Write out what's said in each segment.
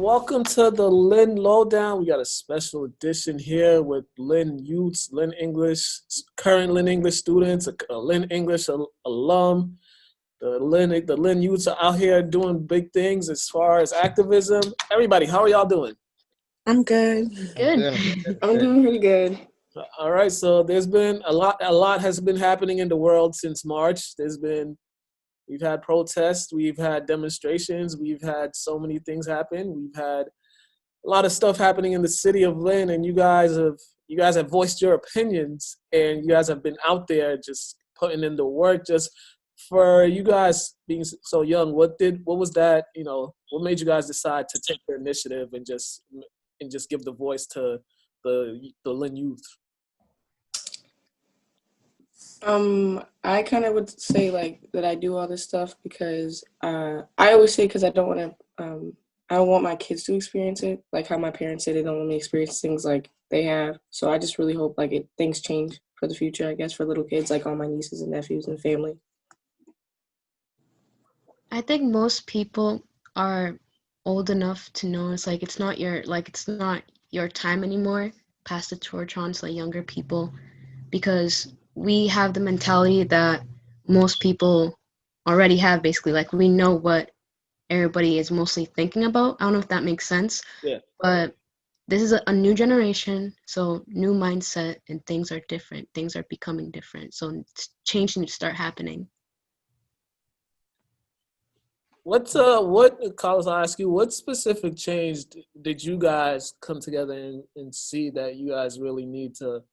welcome to the Lynn Lowdown. We got a special edition here with Lynn Youths, Lynn English, current Lynn English students, a Lynn English alum. The Lynn Youths are out here doing big things as far as activism. Everybody, how are y'all doing? I'm good. I'm Good. good. I'm doing pretty good. All right, so there's been a lot has been happening in the world since March. We've had protests, we've had demonstrations, we've had so many things happen. We've had a lot of stuff happening in the city of Lynn, and you guys have voiced your opinions, and you guys have been out there just putting in the work. Just for you guys being so young, what was that? What made you guys decide to take the initiative and just give the voice to the Lynn youth? I kind of would say like that I do all this stuff because I always say because I don't want my kids to experience it like how my parents say they don't want me to experience things like they have. So I just really hope like things change for the future, I guess, for little kids like all my nieces and nephews and family. I think most people are old enough to know it's not your time anymore. Pass the torch on to the younger people because we have the mentality that most people already have. Basically, like we know what everybody is mostly thinking about. I don't know if that makes sense. Yeah. But this is a new generation, so new mindset, and things are different. Things are becoming different. So change needs to start happening. What Carlos, I ask you, what specific change did you guys come together and see that you guys really need to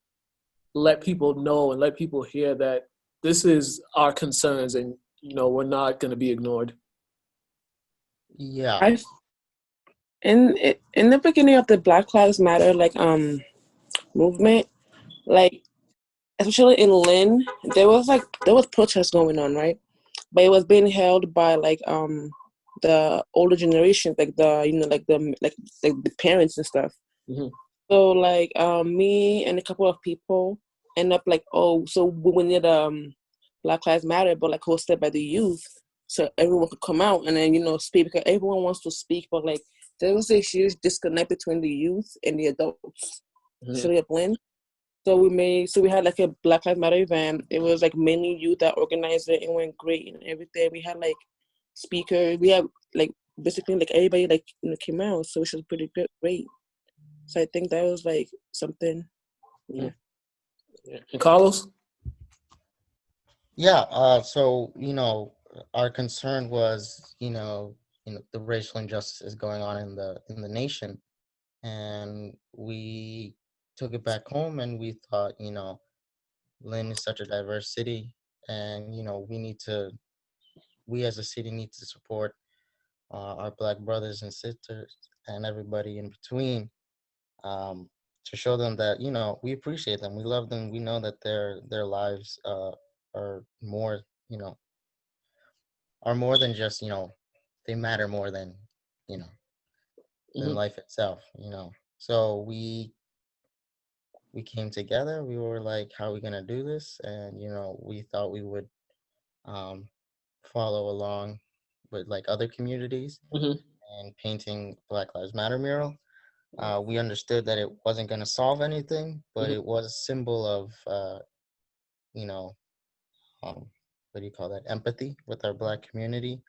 let people know and let people hear that this is our concerns and we're not going to be ignored? Yeah. In the beginning of the Black Lives Matter movement, like especially in Lynn, there was protests going on, right? But it was being held by the older generation, like the parents and stuff. Mm-hmm. So me and a couple of people end up so we need Black Lives Matter, but like hosted by the youth, so everyone could come out and then speak because everyone wants to speak, but like there was a huge disconnect between the youth and the adults, especially at Lynn. So we had like a Black Lives Matter event. It was like mainly youth that organized it. It went great and everything. We had like speakers. We had like basically like everybody came out. So it was pretty great. So I think that was like something. Yeah. And Carlos? Yeah. So our concern was the racial injustices going on in the nation, and we took it back home, and we thought Lynn is such a diverse city, and we as a city need to support our Black brothers and sisters and everybody in between, to show them that we appreciate them, we love them, we know that their lives are more than just they matter more than than life itself. So we came together. We were like, how are we gonna do this? And we thought we would follow along with like other communities Mm-hmm. and painting Black Lives Matter mural. We understood that it wasn't gonna solve anything, but it was a symbol of you know what do you call that, empathy with our Black community,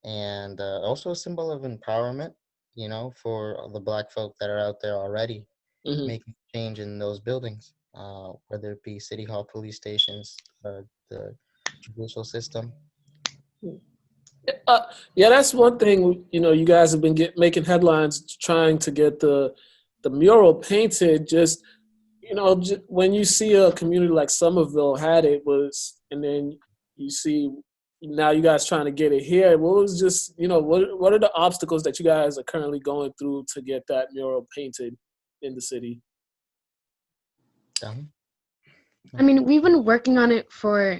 and also a symbol of empowerment, for the Black folk that are out there already Mm-hmm. making change in those buildings, whether it be city hall, police stations, the judicial system. Yeah, that's one thing. You guys have been making headlines trying to get the mural painted. Just when you see a community like Somerville had it and then you see now you guys trying to get it here. What was just what are the obstacles that you guys are currently going through to get that mural painted in the city? I mean, we've been working on it for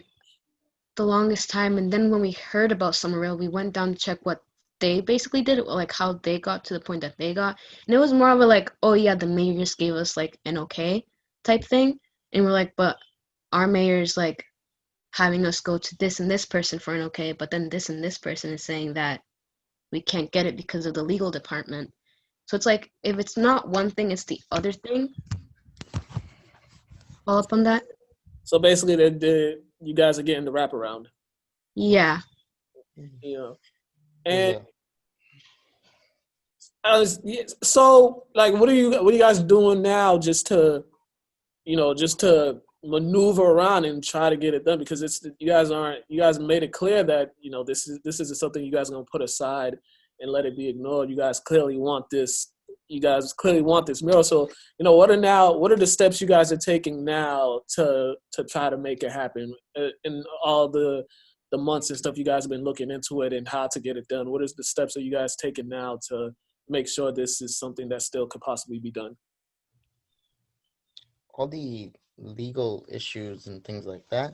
the longest time, and then when we heard about Summerville, we went down to check what they basically did, like how they got to the point that they got, and it was more of a like, oh yeah, the mayor just gave us like an okay type thing, and we're like, but our mayor's like having us go to this and this person for an okay, but then this and this person is saying that we can't get it because of the legal department, So it's like if it's not one thing, it's the other thing. Follow up on that? So basically, you guys are getting the wraparound. Yeah. You know, There's and so like, what are you guys doing now just to maneuver around and try to get it done? Because you guys made it clear that this isn't something you guys are gonna put aside and let it be ignored. You guys clearly want this. You guys clearly want this mural. So what are the steps you guys are taking now to try to make it happen in all the months and stuff you guys have been looking into it and how to get it done? What is the steps that you guys taking now to make sure this is something that still could possibly be done? all the legal issues and things like that.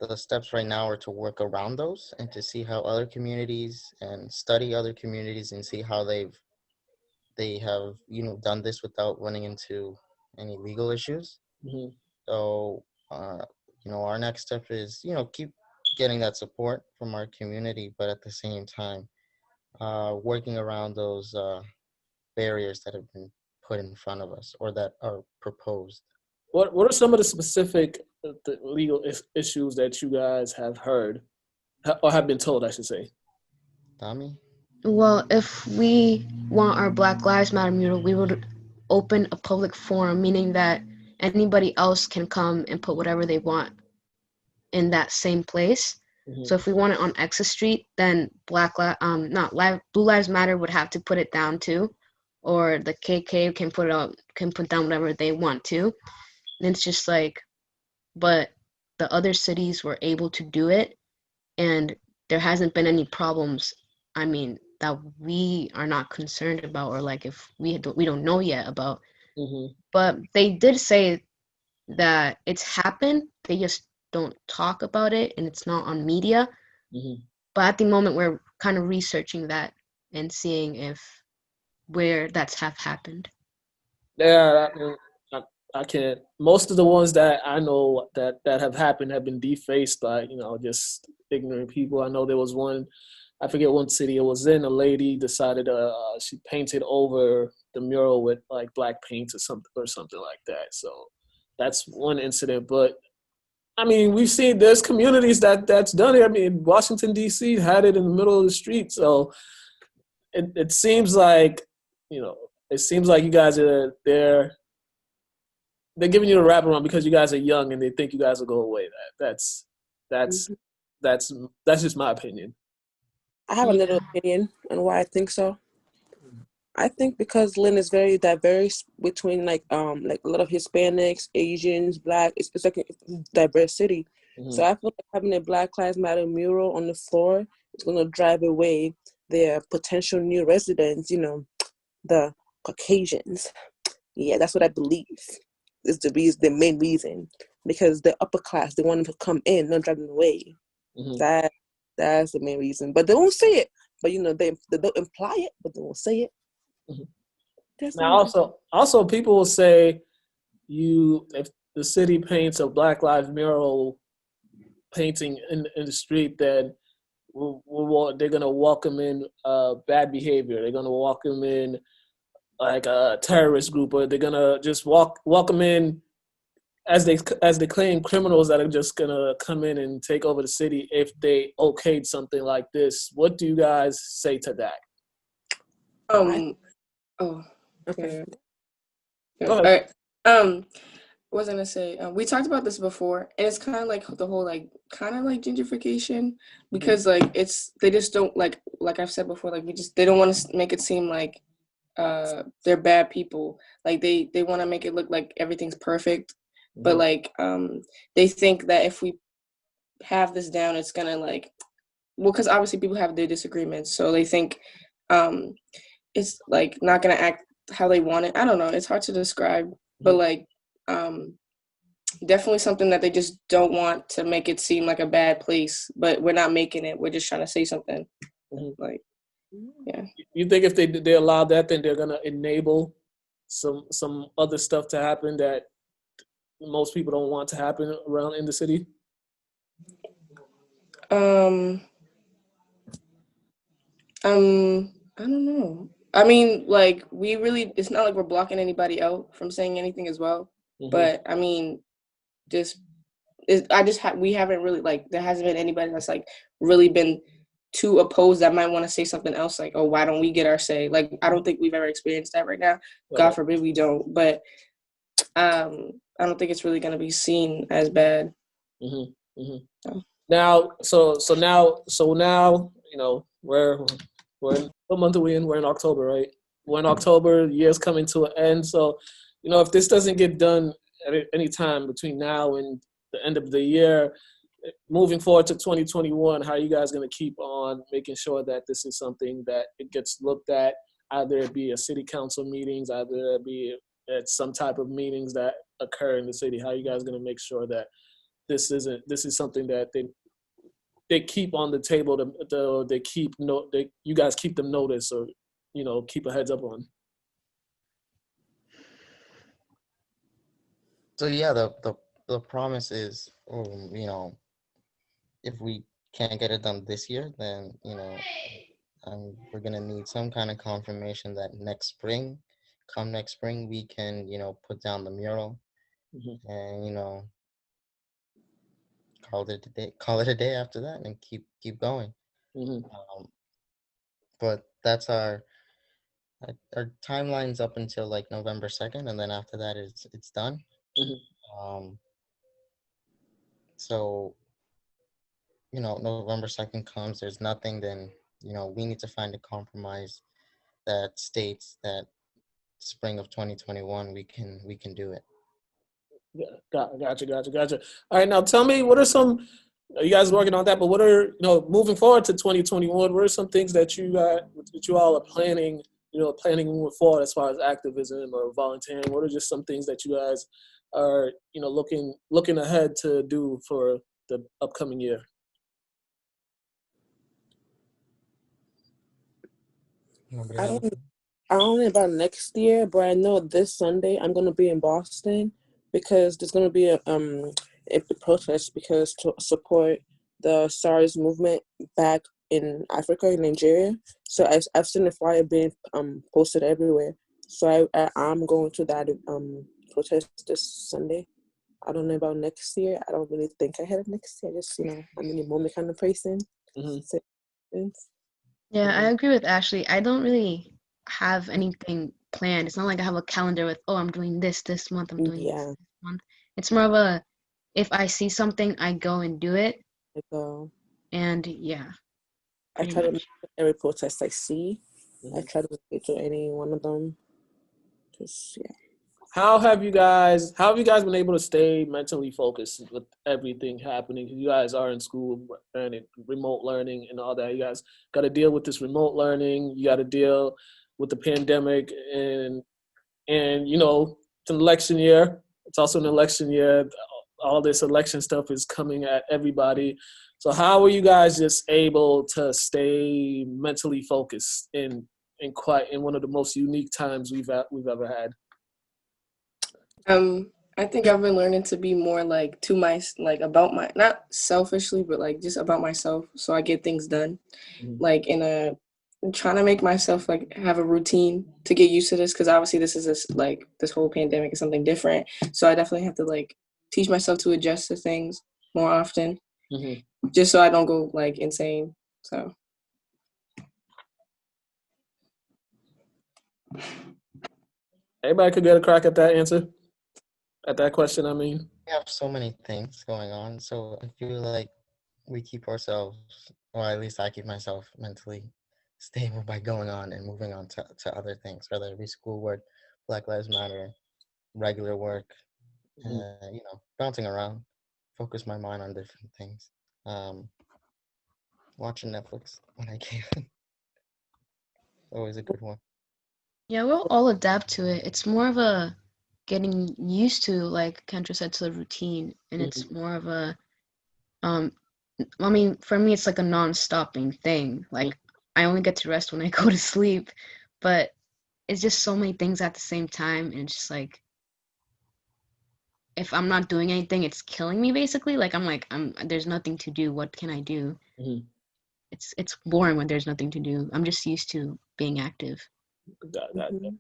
The steps right now are to work around those and to see how other communities and study other communities and see how they have done this without running into any legal issues. Mm-hmm. So our next step is keep getting that support from our community, but at the same time working around those barriers that have been put in front of us or that are proposed. What are some of the specific the legal issues that you guys have heard or have been told, I should say? Tommy? Well, if we want our Black Lives Matter mural, we would open a public forum, meaning that anybody else can come and put whatever they want in that same place. Mm-hmm. So if we want it on Exit Street, then Blue Lives Matter would have to put it down too, or the KK can put down whatever they want to. And it's just like, but the other cities were able to do it, and there hasn't been any problems. I mean, that we are not concerned about, or like if we don't know yet about. Mm-hmm. But they did say that it's happened. They just don't talk about it, and it's not on media. Mm-hmm. But at the moment, we're kind of researching that and seeing where that's have happened. Yeah, I can't. Most of the ones that I know that have happened have been defaced by just ignorant people. I know there was one, I forget what city it was in. A lady decided she painted over the mural with like black paint or something like that. So that's one incident. But I mean, we've seen there's communities that's done it. I mean, Washington D.C. had it in the middle of the street. So it seems like you guys are there. They're giving you a wraparound because you guys are young and they think you guys will go away. That's just my opinion. I have another opinion on why I think so. I think because Lynn is very diverse between like a lot of Hispanics, Asians, Black. It's like a diverse city. Mm-hmm. So I feel like having a Black Lives Matter mural on the floor is going to drive away their potential new residents. The Caucasians. Yeah, that's what I believe is the main reason, because the upper class, they want them to come in, not drive them away. Mm-hmm. That's the main reason. But they won't say it. But they don't imply it, but they won't say it. Mm-hmm. Now also people will say if the city paints a Black Lives mural painting in the street, then they're gonna welcome in bad behavior. They're gonna welcome in like a terrorist group, or they're gonna just welcome in as they claim criminals that are just gonna come in and take over the city if they okayed something like this. What do you guys say to that? Okay. Go ahead. All right. What was I gonna say? We talked about this before, and it's kind of like the whole kind of like gentrification, because they just don't like I've said before, they don't want to make it seem like they're bad people. Like they want to make it look like everything's perfect, but they think that if we have this down, it's gonna because obviously people have their disagreements, so they think it's not gonna act how they want it. I don't know, it's hard to describe, but definitely something that they just don't want to make it seem like a bad place, but we're not making it, we're just trying to say something. Yeah. You think if they allow that, then they're gonna enable some other stuff to happen that most people don't want to happen around in the city? I don't know. I mean, like, it's not like we're blocking anybody out from saying anything as well. Mhm. But I mean, we haven't really, like, there hasn't been anybody that's like really been too opposed that might want to say something else, like, oh, why don't we get our say? Like, I don't think we've ever experienced that right now. God forbid we don't. But I don't think it's really going to be seen as bad. Mm-hmm. Mm-hmm. So. Now, you know, we're in, what month are we in? We're in October, right? We're in October. The year's coming to an end. So, you know, if this doesn't get done at any time between now and the end of the year, moving forward to 2021, how are you guys going to keep on making sure that this is something that it gets looked at, either it be a city council meetings, either it be at some type of meetings that occur in the city? How are you guys going to make sure that this is something that they keep on the table, you guys keep them notice, or, you know, keep a heads up on? So yeah, the promise is, you know, if we can't get it done this year, then, you know, we're gonna need some kind of confirmation that next spring, we can, you know, put down the mural, Mm-hmm. and, you know, call it a day after that, and keep going. Mm-hmm. But that's our timeline's up until like November 2nd, and then after that it's done. Mm-hmm. So, you know, November 2nd comes, there's nothing, then, you know, we need to find a compromise that states that spring of 2021 we can do it. Yeah, gotcha. All right, now tell me, what are some, you guys working on that, but what are, you know, moving forward to 2021, what are some things that you all are planning, you know, planning moving forward as far as activism or volunteering? What are just some things that you guys are, you know, looking ahead to do for the upcoming year? I don't know about next year, but I know this Sunday I'm gonna be in Boston because there's gonna be a protest because to support the SARS movement back in Africa, in Nigeria. So I've seen the flyer being posted everywhere. So I'm going to that protest this Sunday. I don't know about next year. I don't really think ahead of next year. Just, you know, I'm in the moment kind of person. Mm-hmm. Yeah, I agree with Ashley. I don't really have anything planned. It's not like I have a calendar with, oh, I'm doing this month, I'm doing this month. It's more of a, if I see something, I go and do it. And yeah. I try to make every protest I see. Mm-hmm. I try to get to any one of them. Just, yeah. How have you guys been able to stay mentally focused with everything happening? You guys are in school and remote learning and all that. You guys got to deal with this remote learning. You got to deal with the pandemic, and you know, it's an election year. It's also an election year. All this election stuff is coming at everybody. So how are you guys just able to stay mentally focused in one of the most unique times we've ever had? I think I've been learning to be more like about my, not selfishly, but like just about myself, so I get things done. Mm-hmm. Like I'm trying to make myself like have a routine to get used to this, because obviously this whole pandemic is something different. So I definitely have to like teach myself to adjust to things more often, mm-hmm. just so I don't go like insane. So. Everybody could get a crack at that answer. At that question, I mean. We have so many things going on, so I feel like we keep ourselves, or at least I keep myself mentally stable by going on and moving on to other things, whether it be schoolwork, Black Lives Matter, regular work, you know, bouncing around, focus my mind on different things. Watching Netflix when I can. Always a good one. Yeah, we'll all adapt to it. It's more of a getting used to, like Kendra said, to the routine, and it's more of a I mean, for me it's like a non-stopping thing. Like I only get to rest when I go to sleep, but it's just so many things at the same time, and it's just like if I'm not doing anything, it's killing me basically. Like there's nothing to do. What can I do? Mm-hmm. It's boring when there's nothing to do. I'm just used to being active. Got it. Mhm.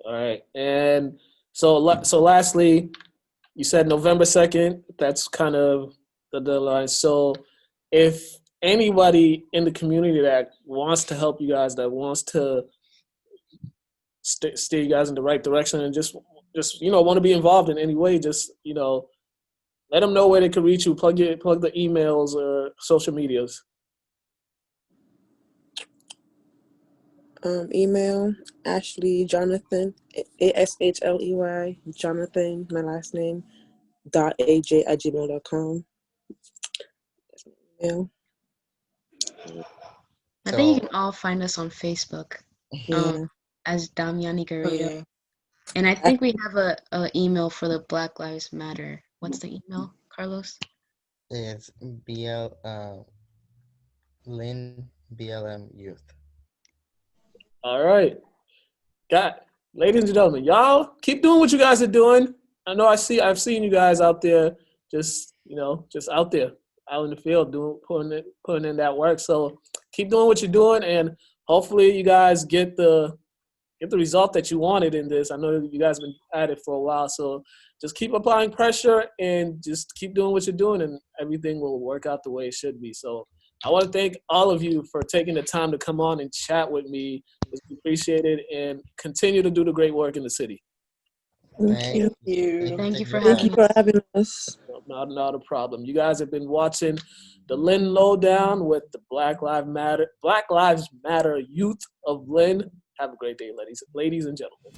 All right. And so lastly, you said November 2nd. That's kind of the deadline. So if anybody in the community that wants to help you guys, that wants to steer you guys in the right direction, and just want to be involved in any way, just let them know where they can reach you. Plug the emails or social medias. Email Ashley Jonathan, ASHLEY Jonathan, my last name, .aj@gmail.com. That's my email. I think you So can all find us on Facebook Yeah. as Damiani Oh, Garrido. yeah. And I think we have a email for the Black Lives Matter. What's the email, Carlos? it's Lynn BLM Youth. All right. Ladies and gentlemen, y'all keep doing what you guys are doing. I know I've seen you guys out there just out there, out in the field putting in that work. So keep doing what you're doing, and hopefully you guys get the result that you wanted in this. I know you guys have been at it for a while, so just keep applying pressure and just keep doing what you're doing, and everything will work out the way it should be. So I want to thank all of you for taking the time to come on and chat with me. It's appreciated, and continue to do the great work in the city. Thank you. Thank you. Thank you for Thank having you for having us. Not a problem. You guys have been watching the Lynn Lowdown with the Black Lives Matter Youth of Lynn. Have a great day, ladies and gentlemen.